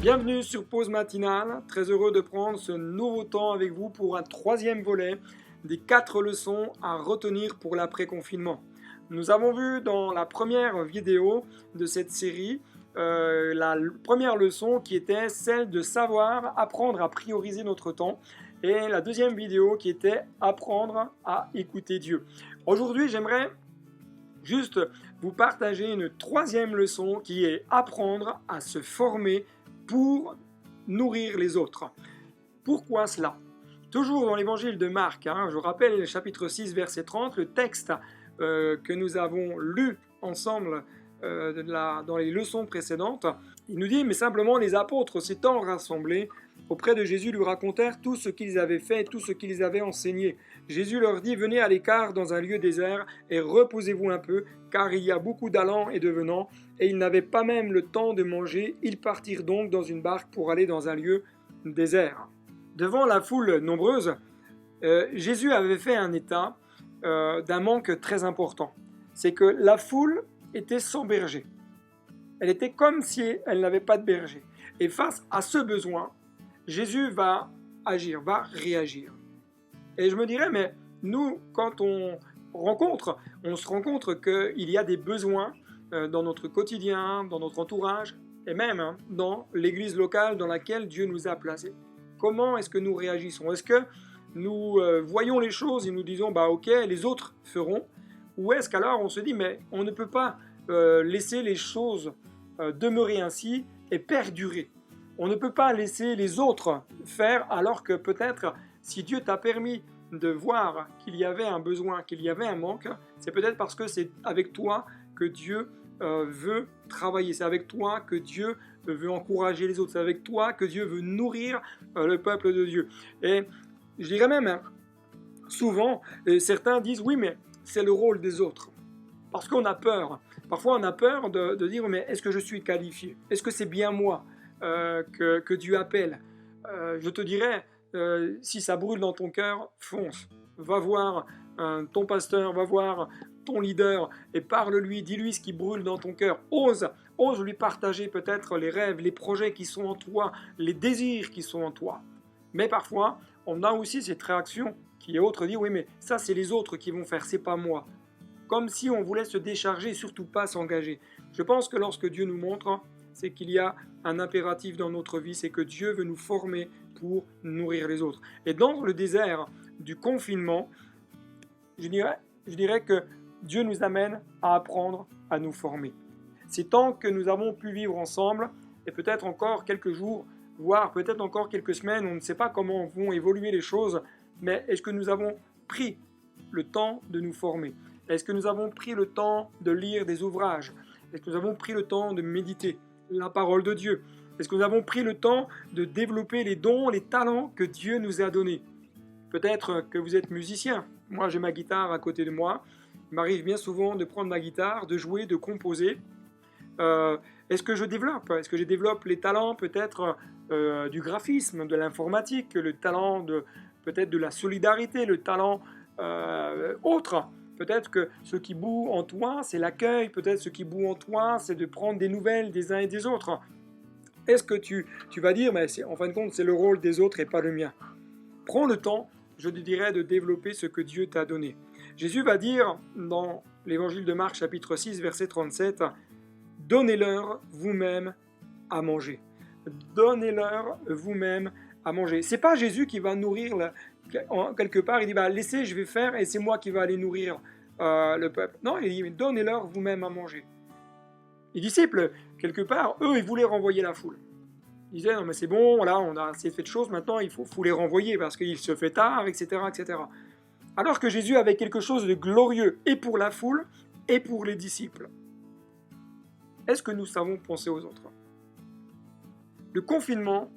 Bienvenue sur Pause Matinale, très heureux de prendre ce nouveau temps avec vous pour un troisième volet des 4 leçons à retenir pour l'après-confinement. Nous avons vu dans la première vidéo de cette série la première leçon qui était celle de savoir apprendre à prioriser notre temps et la deuxième vidéo qui était apprendre à écouter Dieu. Aujourd'hui, j'aimerais juste vous partager une troisième leçon qui est apprendre à se former pour nourrir les autres. Pourquoi cela? Toujours dans l'évangile de Marc, je rappelle le chapitre 6, verset 30, le texte que nous avons lu ensemble dans les leçons précédentes, il nous dit, mais simplement les apôtres s'étant rassemblés auprès de Jésus lui racontèrent tout ce qu'ils avaient fait, tout ce qu'ils avaient enseigné. Jésus leur dit, venez à l'écart dans un lieu désert et reposez-vous un peu, car il y a beaucoup d'allants et de venants, et ils n'avaient pas même le temps de manger. Ils partirent donc dans une barque pour aller dans un lieu désert. Devant la foule nombreuse, Jésus avait fait un état d'un manque très important. C'est que la foule était sans berger. Elle était comme si elle n'avait pas de berger. Et face à ce besoin, Jésus va agir, va réagir. Et je me dirais, mais nous, quand on se rend compte qu'il y a des besoins dans notre quotidien, dans notre entourage, et même dans l'église locale dans laquelle Dieu nous a placés. Comment est-ce que nous réagissons? Est-ce que nous voyons les choses et nous disons, bah ok, les autres feront? Ou est-ce qu'alors on se dit, mais on ne peut pas laisser les choses demeurer ainsi et perdurer? On ne peut pas laisser les autres faire alors que peut-être si Dieu t'a permis de voir qu'il y avait un besoin, qu'il y avait un manque, c'est peut-être parce que c'est avec toi que Dieu veut travailler, c'est avec toi que Dieu veut encourager les autres, c'est avec toi que Dieu veut nourrir le peuple de Dieu. Et je dirais même, souvent, certains disent oui, mais c'est le rôle des autres. Parce qu'on a peur. Parfois, on a peur de dire mais est-ce que je suis qualifié? Est-ce que c'est bien moi que Dieu appelle? Je te dirais, si ça brûle dans ton cœur, fonce. Va voir ton pasteur, va voir ton leader et parle-lui, dis-lui ce qui brûle dans ton cœur. Ose lui partager peut-être les rêves, les projets qui sont en toi, les désirs qui sont en toi. Mais parfois, on a aussi cette réaction qui est autre, dit oui mais ça c'est les autres qui vont faire, c'est pas moi. Comme si on voulait se décharger et surtout pas s'engager. Je pense que lorsque Dieu nous montre, c'est qu'il y a un impératif dans notre vie, c'est que Dieu veut nous former pour nourrir les autres. Et dans le désert du confinement, je dirais que Dieu nous amène à apprendre à nous former. C'est tant que nous avons pu vivre ensemble, et peut-être encore quelques jours, voire peut-être encore quelques semaines, on ne sait pas comment vont évoluer les choses, mais est-ce que nous avons pris le temps de nous former? Est-ce que nous avons pris le temps de lire des ouvrages? Est-ce que nous avons pris le temps de méditer la parole de Dieu? Est-ce que nous avons pris le temps de développer les dons, les talents que Dieu nous a donnés? Peut-être que vous êtes musicien. Moi, j'ai ma guitare à côté de moi. Il m'arrive bien souvent de prendre ma guitare, de jouer, de composer. Est-ce que je développe? Est-ce que je développe les talents peut-être du graphisme, de l'informatique, le talent peut-être de la solidarité, le talent autre? Peut-être que ce qui bout en toi, c'est l'accueil. Peut-être ce qui bout en toi, c'est de prendre des nouvelles des uns et des autres. Est-ce que tu vas dire, mais en fin de compte, c'est le rôle des autres et pas le mien? Prends le temps, je te dirais, de développer ce que Dieu t'a donné. Jésus va dire dans l'évangile de Marc, chapitre 6, verset 37, « Donnez-leur vous-même à manger. » Donnez-leur vous-même à manger. C'est pas Jésus qui va nourrir quelque part, il dit bah, laissez, je vais faire et c'est moi qui vais aller nourrir le peuple. Non, il dit donnez-leur vous-même à manger. Les disciples, quelque part, eux, ils voulaient renvoyer la foule. Ils disaient non mais c'est bon, là on a assez fait de choses, maintenant il faut les renvoyer parce qu'il se fait tard, etc., etc. Alors que Jésus avait quelque chose de glorieux et pour la foule et pour les disciples. Est-ce que nous savons penser aux autres? Le confinement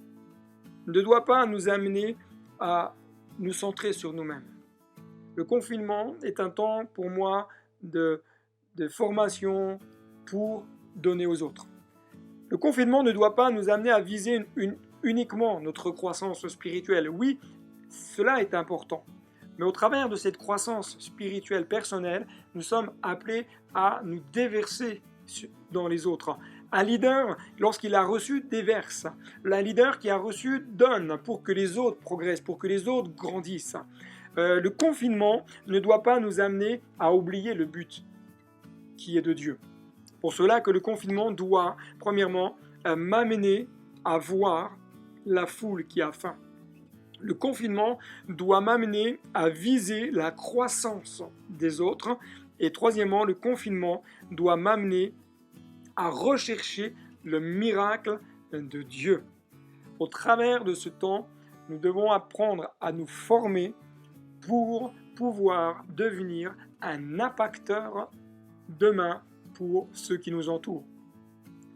ne doit pas nous amener à nous centrer sur nous-mêmes. Le confinement est un temps pour moi de formation pour donner aux autres. Le confinement ne doit pas nous amener à viser uniquement notre croissance spirituelle. Oui, cela est important. Mais au travers de cette croissance spirituelle personnelle, nous sommes appelés à nous déverser dans les autres. Un leader, lorsqu'il a reçu, déverse. Un leader qui a reçu donne pour que les autres progressent, pour que les autres grandissent. Le confinement ne doit pas nous amener à oublier le but qui est de Dieu. Pour cela que le confinement doit, premièrement, m'amener à voir la foule qui a faim. Le confinement doit m'amener à viser la croissance des autres. Et troisièmement, le confinement doit m'amener à rechercher le miracle de Dieu. Au travers de ce temps, nous devons apprendre à nous former pour pouvoir devenir un impacteur demain pour ceux qui nous entourent.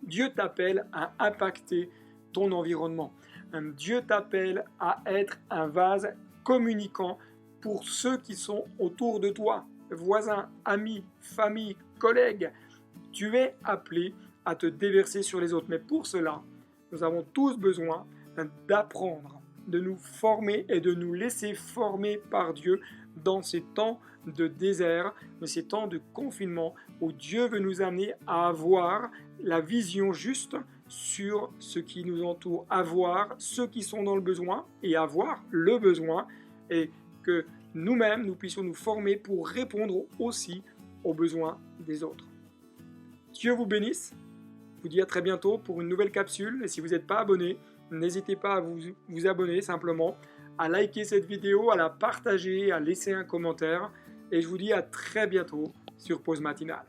Dieu t'appelle à impacter ton environnement. Dieu t'appelle à être un vase communicant pour ceux qui sont autour de toi, voisins, amis, famille, collègues. Tu es appelé à te déverser sur les autres. Mais pour cela, nous avons tous besoin d'apprendre, de nous former et de nous laisser former par Dieu dans ces temps de désert, mais ces temps de confinement où Dieu veut nous amener à avoir la vision juste sur ce qui nous entoure, avoir ceux qui sont dans le besoin et avoir le besoin, et que nous-mêmes, nous puissions nous former pour répondre aussi aux besoins des autres. Dieu vous bénisse. Je vous dis à très bientôt pour une nouvelle capsule. Et si vous n'êtes pas abonné, n'hésitez pas à vous abonner simplement, à liker cette vidéo, à la partager, à laisser un commentaire. Et je vous dis à très bientôt sur Pause Matinale.